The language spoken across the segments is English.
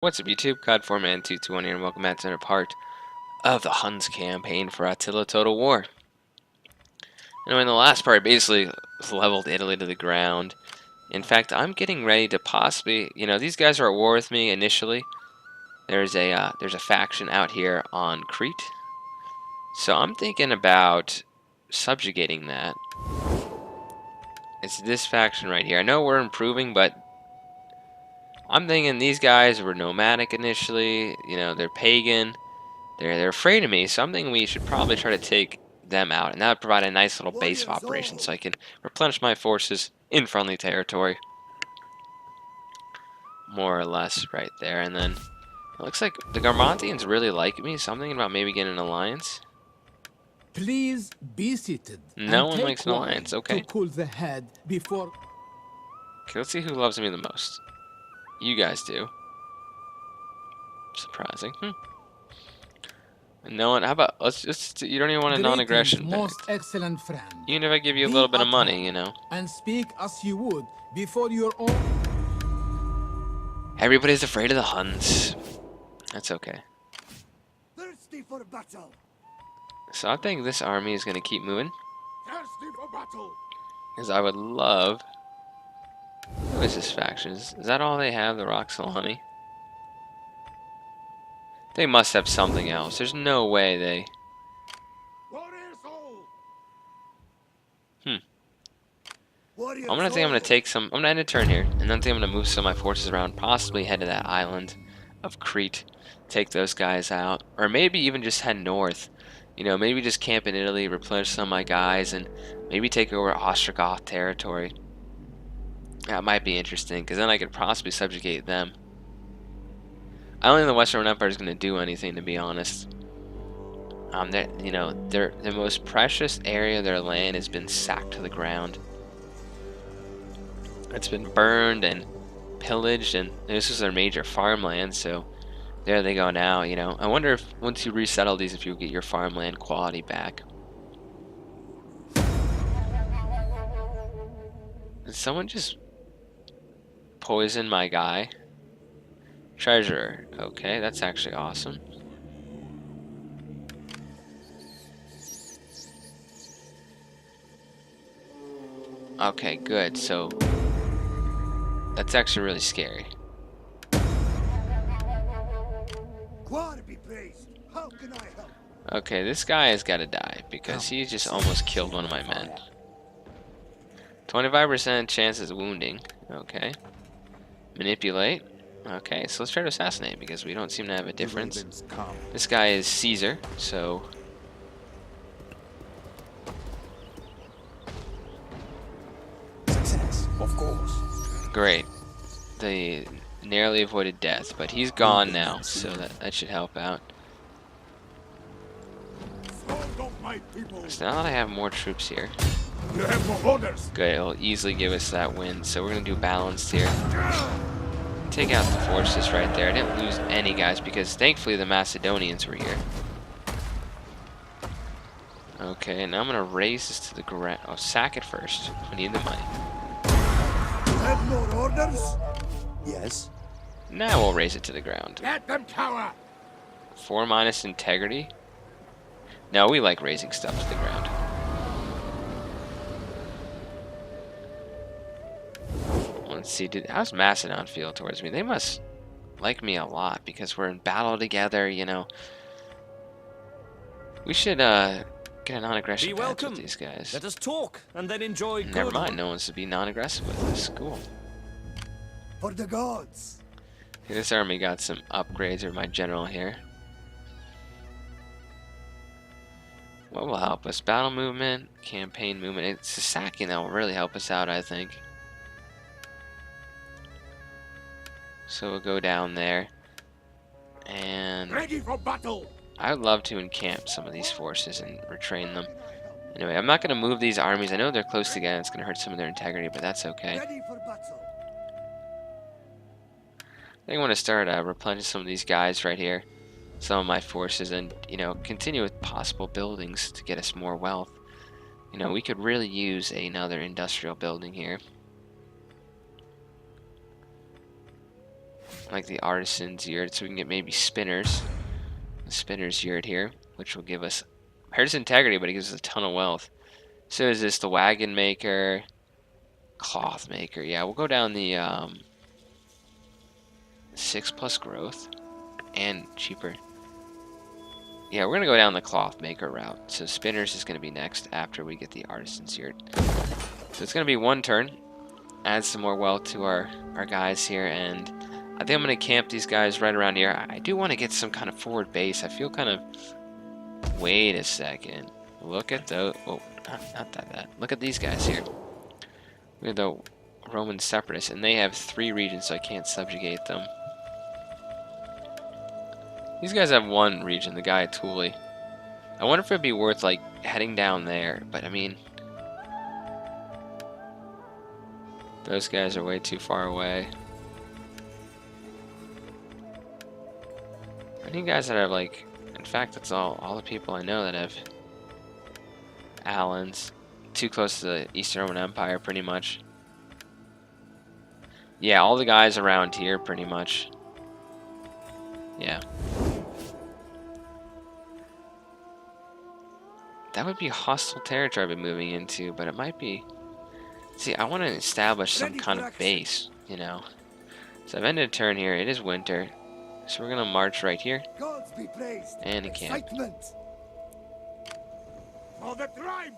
What's up YouTube? God4Man221 here and welcome back to another part of the Huns campaign for Attila Total War. In the last part I basically leveled Italy to the ground. In fact, I'm getting ready to possibly, these guys are at war with me initially. There's a faction out here on Crete. So I'm thinking about subjugating that. It's this faction right here. I know we're improving, but I'm thinking these guys were nomadic initially, they're pagan. They're afraid of me, so I'm thinking we should probably try to take them out, and that would provide a nice little base of operations so I can replenish my forces in friendly territory. More or less right there, and then it looks like the Garmontians really like me, so I'm thinking about maybe getting an alliance. Please be seated. No one likes an alliance, okay. To cool the head before. Okay, let's see who loves me the most. You guys do. Surprising. No one. How about let's just? You don't even want a non-aggression pact. Most excellent friend. Even if I give you a little bit of money, And speak as you would before your own. Everybody's afraid of the Huns. That's okay. Thirsty for battle. So I think this army is going to keep moving. Thirsty for battle. Because I would love. Who is this faction? Is that all they have? The Roxolani? They must have something else. There's no way they. I'm gonna think I'm gonna take some. I'm gonna end a turn here, and then I think I'm gonna move some of my forces around, possibly head to that island of Crete, take those guys out, or maybe even just head north. Maybe just camp in Italy, replenish some of my guys, and maybe take over Ostrogoth territory. That might be interesting, because then I could possibly subjugate them. I don't think the Western Empire is gonna do anything, to be honest. The most precious area of their land has been sacked to the ground. It's been burned and pillaged, and this is their major farmland, so there they go now, I wonder if once you resettle these, if you'll get your farmland quality back. Did someone just poison my guy? Treasurer. Okay, that's actually awesome. Okay, good, so that's actually really scary. How can I help? Okay, this guy has got to die because he just almost killed one of my men. 25% chances of wounding. Okay. Manipulate. Okay, so let's try to assassinate because we don't seem to have a difference. This guy is Caesar, so. Success, of course. Great. They narrowly avoided death, but he's gone now, so that should help out. So now that I have more troops here, You have more orders. good, it'll easily give us that win. So we're gonna do balanced here. Take out the forces right there. I didn't lose any guys because thankfully the Macedonians were here. Okay, now I'm gonna raise this to the ground. Oh, sack it first. We need the money. You have more orders? Yes. Now we'll raise it to the ground. Let them cower. 4 minus integrity. No, we like raising stuff to the ground. Let's see, how's Macedon feel towards me? They must like me a lot because we're in battle together, We should get a non-aggression pact with these guys. Let us talk and then enjoy. Never mind, no one's to be non-aggressive with us. Cool. For the gods. Okay, this army got some upgrades of my general here. What will help us? Battle movement, campaign movement. It's the sacking that will really help us out, I think. So we'll go down there. And Ready for battle. I would love to encamp some of these forces and retrain them. Anyway, I'm not going to move these armies. I know they're close together. It's going to hurt some of their integrity, but that's okay. Ready for battle. I think I want to start replenishing some of these guys right here. Some of my forces and, continue with possible buildings to get us more wealth. We could really use another industrial building here. like the artisan's yurt, so we can get maybe spinners. The spinner's yurt here, which will give us Here's integrity, but it gives us a ton of wealth. So is this the wagon maker, cloth maker? Yeah, we'll go down the 6+ growth and cheaper. Yeah, we're gonna go down the cloth maker route. So spinners is gonna be next after we get the artisan's yurt. So it's gonna be one turn. Add some more wealth to our guys here, and I think I'm gonna camp these guys right around here. I do want to get some kind of forward base. I feel kind of. Wait a second. Look at those. Oh, not that. Look at these guys here. We have the Roman separatists, and they have 3 regions, so I can't subjugate them. These guys have 1 region, the guy Attila. I wonder if it'd be worth like heading down there, but I mean, those guys are way too far away. I need guys that have like. In fact, that's all the people I know that have Allens. Too close to the Eastern Roman Empire, pretty much. Yeah, all the guys around here, pretty much. Yeah. That would be hostile territory I've been moving into, but it might be... See, I want to establish some kind of base, you know. So I've ended a turn here. It is winter. So we're going to march right here. Gods be praised. And encamp. Excitement. For the tribe.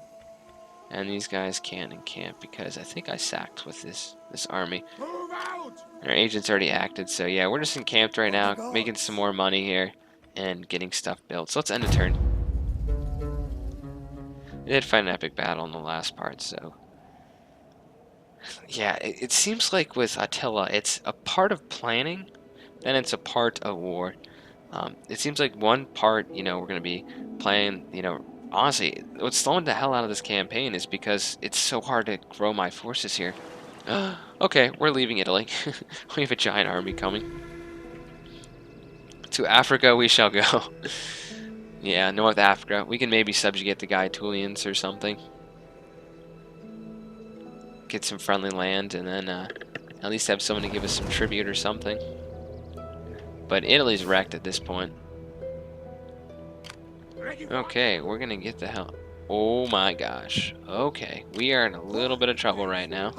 And these guys can't encamp because I think I sacked with this army. Move out. And our agent's already acted, so yeah, we're just encamped right now, making some more money here and getting stuff built. So let's end a turn. We did fight an epic battle in the last part, so... Yeah, it seems like with Attila, it's a part of planning, then it's a part of war. It seems like one part, you know, we're going to be playing, you know, honestly, what's slowing the hell out of this campaign is because it's so hard to grow my forces here. Okay, we're leaving Italy. We have a giant army coming. To Africa we shall go. Yeah, North Africa. We can maybe subjugate the Gaetulians or something. Get some friendly land, and then at least have someone to give us some tribute or something. But Italy's wrecked at this point. Okay, we're gonna get the hell... Oh my gosh. Okay, we are in a little bit of trouble right now.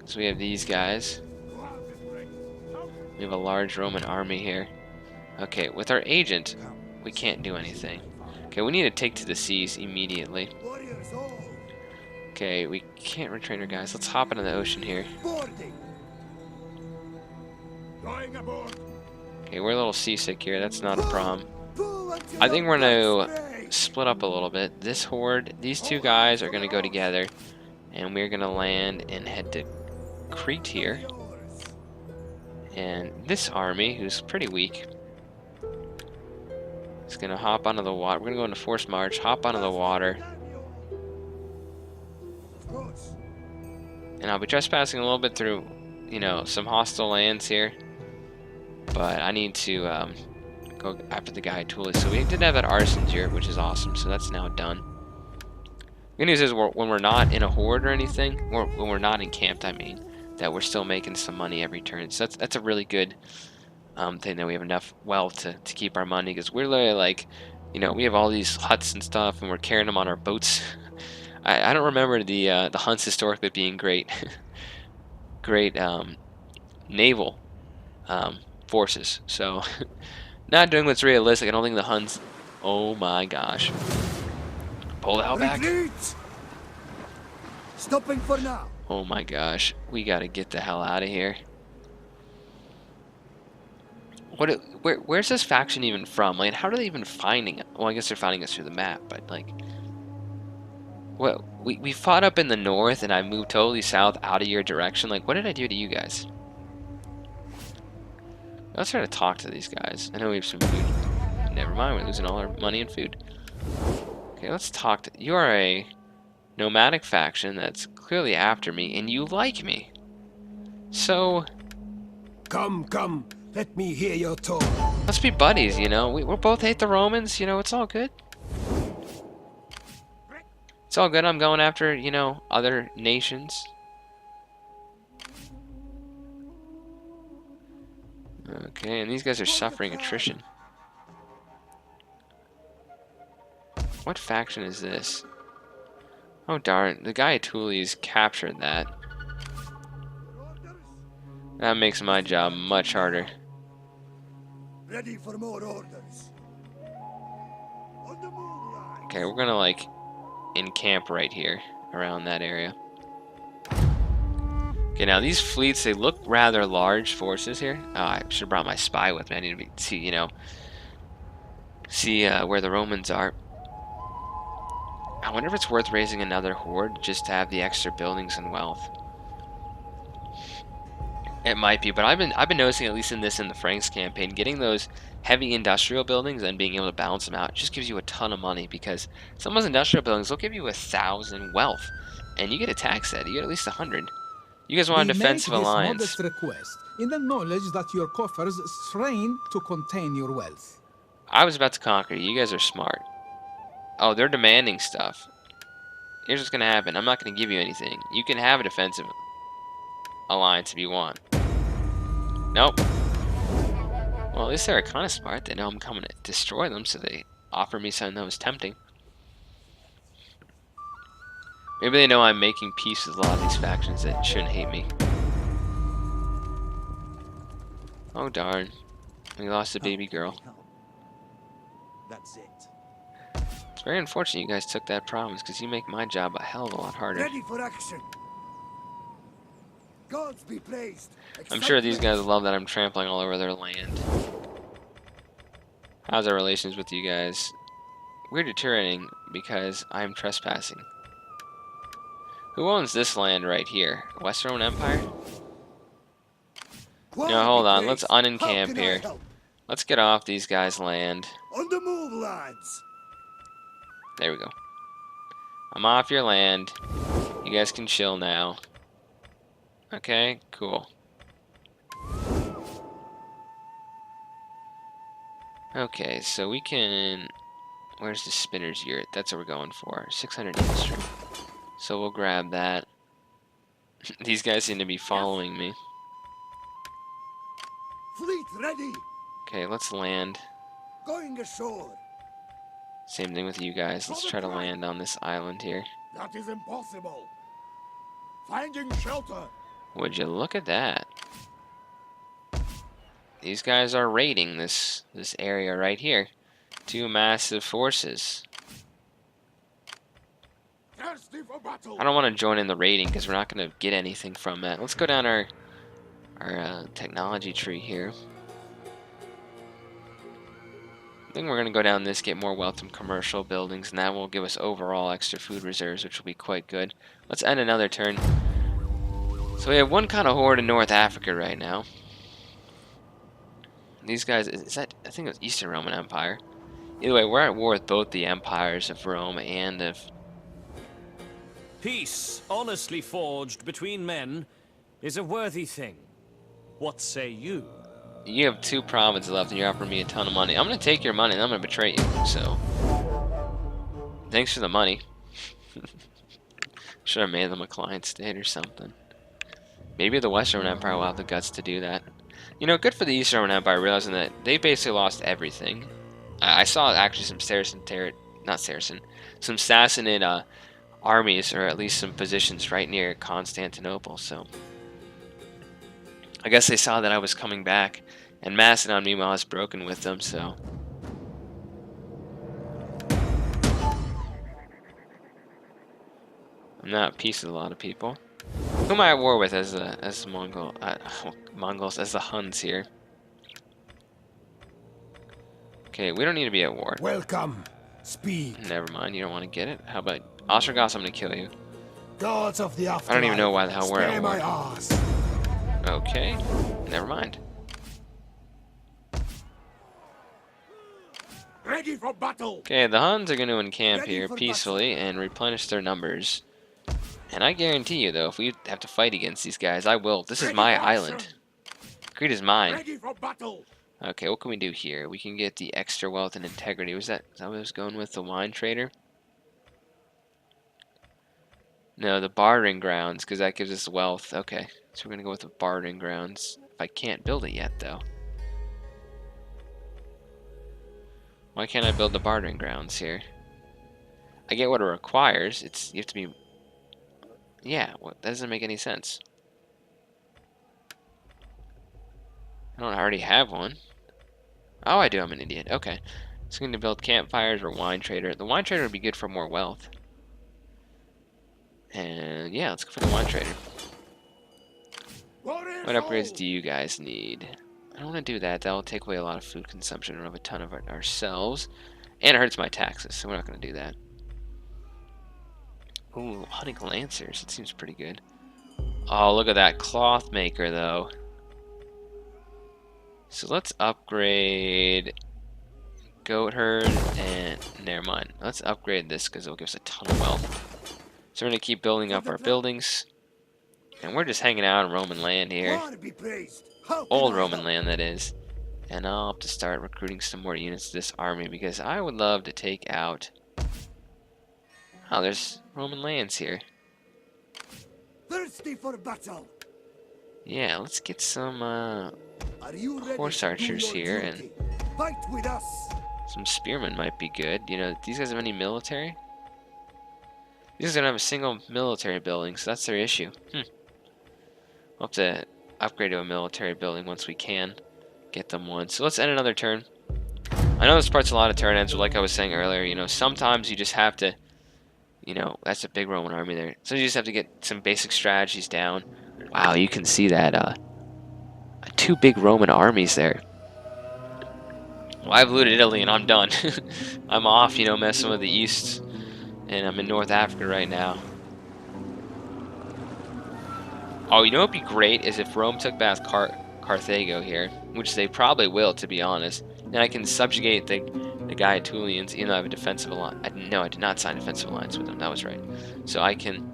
So we have these guys. We have a large Roman army here. Okay, with our agent, we can't do anything. Okay, we need to take to the seas immediately. Okay, we can't retrain our guys. Let's hop into the ocean here. Okay, we're a little seasick here. That's not a problem. I think we're going to split up a little bit. This horde, these two guys are going to go together. And we're going to land and head to Crete here. And this army, who's pretty weak, is going to hop onto the water. We're going to go into forced march, hop onto the water. And I'll be trespassing a little bit through, you know, some hostile lands here. But I need to go after the guy Attila. So we did have that arsenal here, which is awesome. So that's now done. Good news is when we're not in a horde or anything, or when we're not encamped, I mean, that we're still making some money every turn. So that's a really good thing that we have enough wealth to keep our money. Because we're literally like, you know, we have all these huts and stuff, and we're carrying them on our boats. I don't remember the Huns historically being great, great naval forces. So not doing what's realistic. I don't think the Huns. Oh my gosh! Pull the hell back! Stopping for now. Oh my gosh! We gotta get the hell out of here. Where's this faction even from? Like, how are they even finding it? Well, I guess they're finding us through the map, but like. Well, we fought up in the north, and I moved totally south out of your direction. Like, what did I do to you guys? Let's try to talk to these guys. I know we have some food. Never mind, we're losing all our money and food. Okay, let's talk to... You are a nomadic faction that's clearly after me, and you like me. So... Come, let me hear your talk. Let's be buddies, you know? We're both hate the Romans, you know, it's all good. It's all good. I'm going after, you know, other nations. Okay, and these guys are suffering attrition. What faction is this? Oh darn, the guy Attuli's captured that. That makes my job much harder. Ready for more orders. On the move, lads. Okay, we're gonna like encamp right here, around that area. Okay, now these fleets, they look rather large forces here. Oh, I should have brought my spy with me. I need to see, where the Romans are. I wonder if it's worth raising another horde just to have the extra buildings and wealth. It might be, but I've been noticing, at least in the Franks campaign, getting those heavy industrial buildings and being able to balance them out just gives you a ton of money, because some of those industrial buildings will give you 1,000 wealth, and you get a tax set. You get at least 100. You guys want a We make defensive this alliance? modest request in the knowledge that your coffers strain to contain your wealth. I was about to conquer you. You guys are smart. Oh, they're demanding stuff. Here's what's gonna happen. I'm not gonna give you anything. You can have a defensive alliance if you want. Nope. Well, at least they're kind of smart. They know I'm coming to destroy them, so they offer me something that was tempting. Maybe they know I'm making peace with a lot of these factions that shouldn't hate me. Oh darn. We lost a baby girl. That's it. It's very unfortunate you guys took that province, because you make my job a hell of a lot harder. Ready for action. Gods be praised. I'm sure these guys love that I'm trampling all over their land. How's our relations with you guys? We're deteriorating because I'm trespassing. Who owns this land right here? West Roman Empire? No, hold on. Let's unencamp here. Let's get off these guys' land. On the move, lads. There we go. I'm off your land. You guys can chill now. Okay, cool. Okay, so we can... Where's the spinner's yurt? That's what we're going for. 600 industry. So we'll grab that. These guys seem to be following me. Fleet ready. Okay, let's land. Going ashore. Same thing with you guys. Let's try to land on this island here. That is impossible. Finding shelter. Would you look at that? These guys are raiding this area right here. Two massive forces. Thirsty for battle. I don't want to join in the raiding because we're not going to get anything from that. Let's go down our technology tree here. I think we're going to go down this, get more wealth from commercial buildings, and that will give us overall extra food reserves, which will be quite good. Let's end another turn. So we have one kind of horde in North Africa right now. These guys, is that, I think it was Eastern Roman Empire. Either way, we're at war with both the empires of Rome and of... Peace, honestly forged between men, is a worthy thing. What say you? You have 2 provinces left and you're offering me a ton of money. I'm going to take your money and I'm going to betray you, so... Thanks for the money. Should have made them a client state or something. Maybe the Western Empire will have the guts to do that. You know, good for the Eastern Roman Empire, realizing that they basically lost everything. I saw actually some some Sassanid armies, or at least some positions right near Constantinople, so... I guess they saw that I was coming back, and Macedon meanwhile is broken with them, so... I'm not at peace with a lot of people. Who am I at war with as the Mongols, as the Huns here? Okay, we don't need to be at war. Welcome. Speak. Never mind, you don't want to get it? How about Ostrogoths? I'm gonna kill you. Gods of the afterlife. I don't even know why the hell we're at Spare war. my ass. Okay, never mind. Ready for battle. Okay, the Huns are going to encamp Ready here for peacefully and replenish their numbers. And I guarantee you, though, if we have to fight against these guys, I will. This is Ready my for island. action. Crete is mine. Ready for battle. Okay, what can we do here? We can get the extra wealth and integrity. Is that what I was going with? The wine trader? No, the bartering grounds, because that gives us wealth. Okay, so we're going to go with the bartering grounds. If I can't build it yet, though. Why can't I build the bartering grounds here? I get what it requires. You have to be... Yeah, that doesn't make any sense. I don't already have one. Oh, I do. I'm an idiot. Okay. So I'm going to build campfires or wine trader. The wine trader would be good for more wealth. And yeah, let's go for the wine trader. What upgrades do you guys need? I don't want to do that. That'll take away a lot of food consumption. We don't have a ton of it ourselves. And it hurts my taxes, so we're not going to do that. Ooh, hunting lancers. It seems pretty good. Oh, look at that cloth maker, though. So let's upgrade goat herd and never mind. Let's upgrade this because it'll give us a ton of wealth. So we're going to keep building up our buildings. And we're just hanging out on Roman land here. Old Roman land, that is. And I'll have to start recruiting some more units to this army because I would love to take out... Oh, there's Roman lands here. Thirsty for battle. Yeah, let's get some horse archers here, and fight with us. some spearmen might be good. You know, these guys have any military? These guys don't have a single military building, so that's their issue. We'll have to upgrade to a military building once we can get them one. So let's end another turn. I know this part's a lot of turn ends, but like I was saying earlier, you know, sometimes you just have to, you know, that's a big Roman army there. So you just have to get some basic strategies down. Wow, you can see that, two big Roman armies there. Well, I've looted Italy and I'm done. I'm off, you know, messing with the East. And I'm in North Africa right now. Oh, you know what would be great is if Rome took back Carthago here, which they probably will, to be honest. Then I can subjugate the Gaetulians, even though I have a defensive alliance. No, I did not sign a defensive alliance with them. That was right. So I can...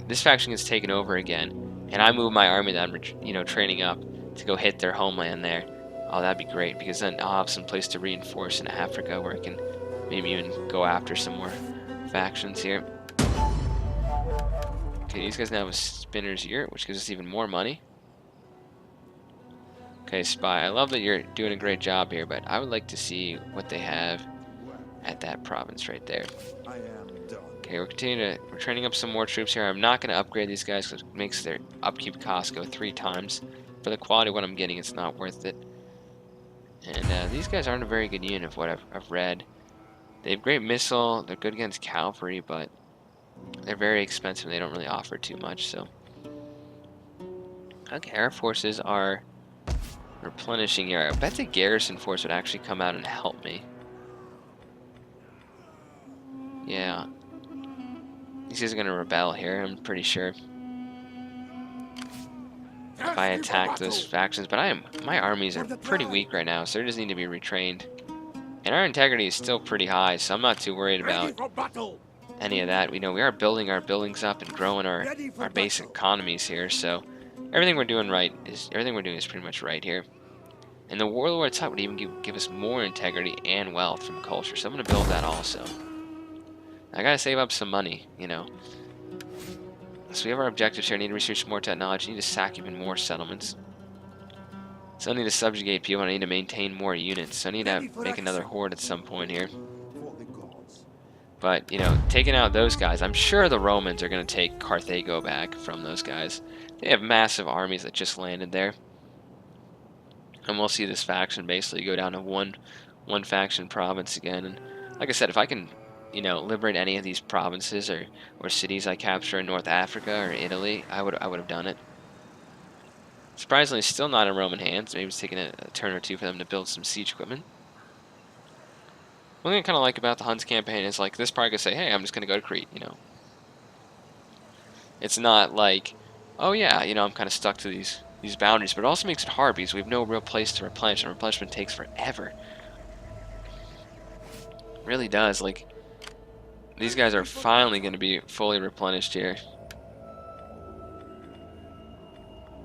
This faction gets taken over again, and I move my army that I'm, you know, training up to go hit their homeland there. Oh, that'd be great, because then I'll have some place to reinforce in Africa where I can maybe even go after some more factions here. Okay, these guys now have a spinner's yurt, which gives us even more money. Okay, Spy, I love that you're doing a great job here, but I would like to see what they have at that province right there. Okay, we're training up some more troops here. I'm not going to upgrade these guys because it makes their upkeep cost go 3 times. For the quality of what I'm getting, it's not worth it. And these guys aren't a very good unit of what I've read. They have great missile, they're good against cavalry, but they're very expensive and they don't really offer too much, so. Okay, our forces are replenishing here. I bet the garrison force would actually come out and help me. Yeah. These guys are going to rebel here, I'm pretty sure. If I attack those factions, but my armies are pretty weak right now, so they just need to be retrained. And our integrity is still pretty high, so I'm not too worried about any of that. You know, we are building our buildings up and growing our basic economies here, so everything we're doing is pretty much right here. And the warlord's hut would even give us more integrity and wealth from culture, so I'm going to build that also. I gotta save up some money, you know. So we have our objectives here. I need to research more technology. I need to sack even more settlements. So I need to subjugate people. I need to maintain more units. So I need to make another horde at some point here. But, you know, taking out those guys, I'm sure the Romans are going to take Carthago back from those guys. They have massive armies that just landed there. And we'll see this faction basically go down to one faction province again. And like I said, if I can, you know, liberate any of these provinces or cities I capture in North Africa or Italy, I would have done it. Surprisingly, still not in Roman hands. Maybe it's taking a turn or two for them to build some siege equipment. One thing I kind of like about the Huns campaign is, like, this part I could say, hey, I'm just going to go to Crete, you know. It's not like, oh yeah, you know, I'm kind of stuck to these boundaries, but it also makes it hard because we have no real place to replenish, and replenishment takes forever. It really does. Like, these guys are finally going to be fully replenished here.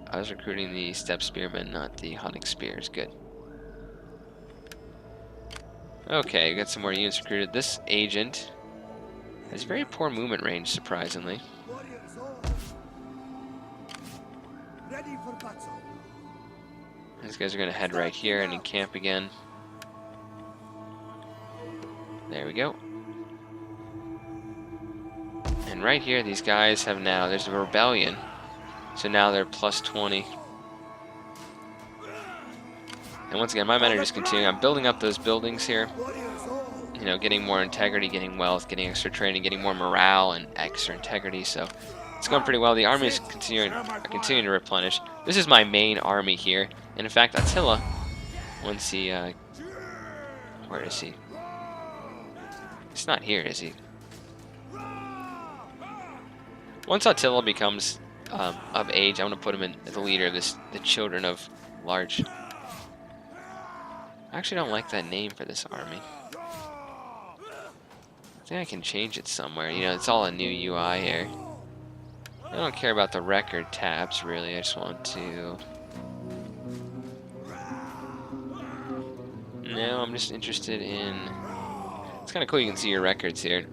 I was recruiting the steppe spearmen, not the hunting spears. Good. Okay, got some more units recruited. This agent has very poor movement range, surprisingly. These guys are going to head right here and encamp again. There we go. And right here, these guys have now, there's a rebellion. So now they're plus 20. And once again, my men are just continuing. I'm building up those buildings here. You know, getting more integrity, getting wealth, getting extra training, getting more morale and extra integrity. So it's going pretty well. The army is continuing to replenish. This is my main army here. And in fact, Attila, once he, where is he? He's not here, is he? Once Attila becomes of age, I'm going to put him in the leader of the children of large. I actually don't like that name for this army. I think I can change it somewhere. You know, it's all a new UI here. I don't care about the record tabs, really. I just want to... No, I'm just interested in... It's kind of cool you can see your records here.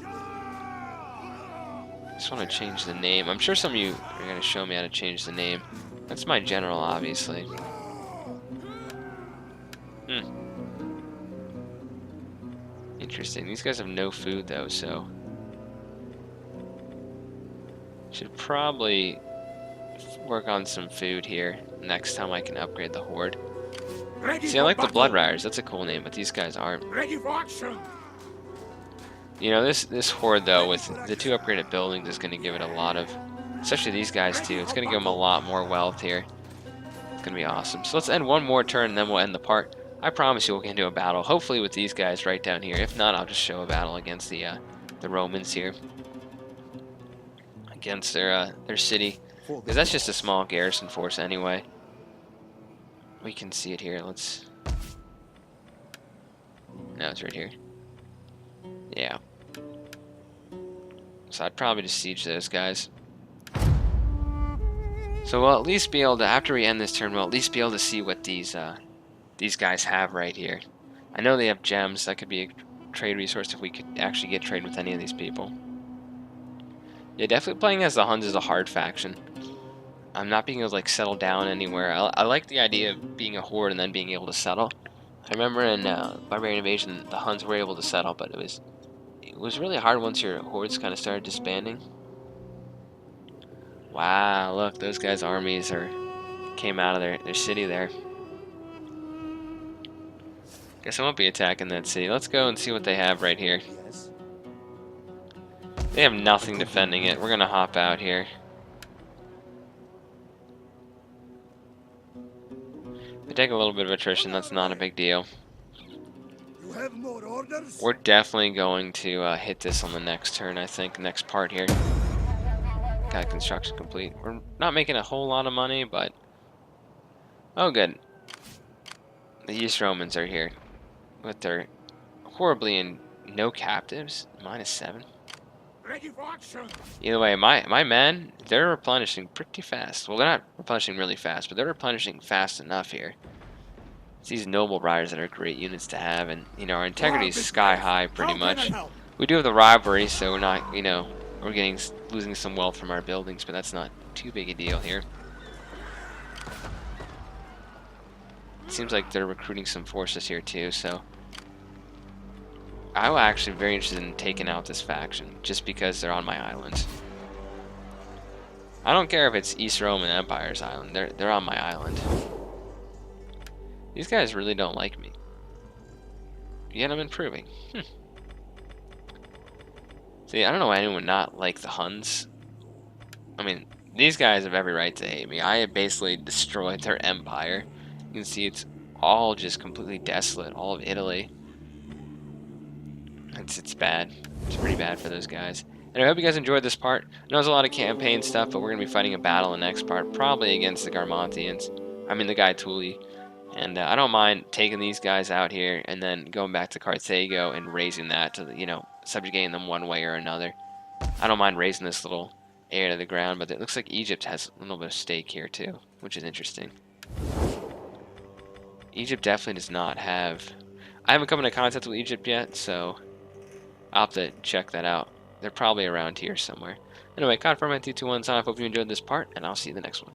I just want to change the name. I'm sure some of you are going to show me how to change the name. That's my general, obviously. Interesting. These guys have no food, though, so... Should probably work on some food here next time I can upgrade the Horde. See, I like the Blood Riders. That's a cool name, but these guys aren't. Ready for action. You know, this Horde, though, with the 2 upgraded buildings is going to give it a lot of... Especially these guys, too. It's going to give them a lot more wealth here. It's going to be awesome. So let's end one more turn, and then we'll end the part. I promise you we'll get into a battle, hopefully with these guys right down here. If not, I'll just show a battle against the Romans here. Against their city. Because that's just a small garrison force anyway. We can see it here. Let's... No, it's right here. Yeah. So I'd probably just siege those guys. So we'll at least be able to, after we end this turn, we'll at least be able to see what these guys have right here. I know they have gems. That could be a trade resource if we could actually get trade with any of these people. Yeah, definitely playing as the Huns is a hard faction. I'm not being able to like settle down anywhere. I like the idea of being a horde and then being able to settle. I remember in Barbarian Invasion, the Huns were able to settle, but it was really hard once your hordes kind of started disbanding. Wow, look, those guys' armies came out of their city there. Guess I won't be attacking that city. Let's go and see what they have right here. They have nothing defending it. We're gonna hop out here. They take a little bit of attrition. That's not a big deal. You have more orders? We're definitely going to hit this on the next turn, I think. Next part here. Got construction complete. We're not making a whole lot of money, but... Oh, good. The East Romans are here. With their horribly in no captives. -7. Ready for action. Either way, my men, they're replenishing pretty fast. Well, they're not replenishing really fast, but they're replenishing fast enough here. It's these noble riders that are great units to have, and you know our integrity is sky high pretty much. We do have the rivalry, so we're not, you know, we're losing some wealth from our buildings, but that's not too big a deal here. It seems like they're recruiting some forces here too, so I'm actually very interested in taking out this faction, just because they're on my island. I don't care if it's East Roman Empire's island, they're on my island. These guys really don't like me. Yet I'm improving. See, I don't know why anyone would not like the Huns. I mean, these guys have every right to hate me. I have basically destroyed their empire. You can see it's all just completely desolate, all of Italy. It's bad. It's pretty bad for those guys. And I hope you guys enjoyed this part. I know there's a lot of campaign stuff, but we're going to be fighting a battle in the next part, probably against the Garmontians. I mean, the Gaetuli. And I don't mind taking these guys out here and then going back to Carthago and raising that to, you know, subjugating them one way or another. I don't mind raising this little area to the ground, but it looks like Egypt has a little bit of stake here too, which is interesting. Egypt definitely does not have... I haven't come into contact with Egypt yet, so I'll have to check that out. They're probably around here somewhere. Anyway, Confirm 221 sign off. Hope you enjoyed this part, and I'll see you in the next one.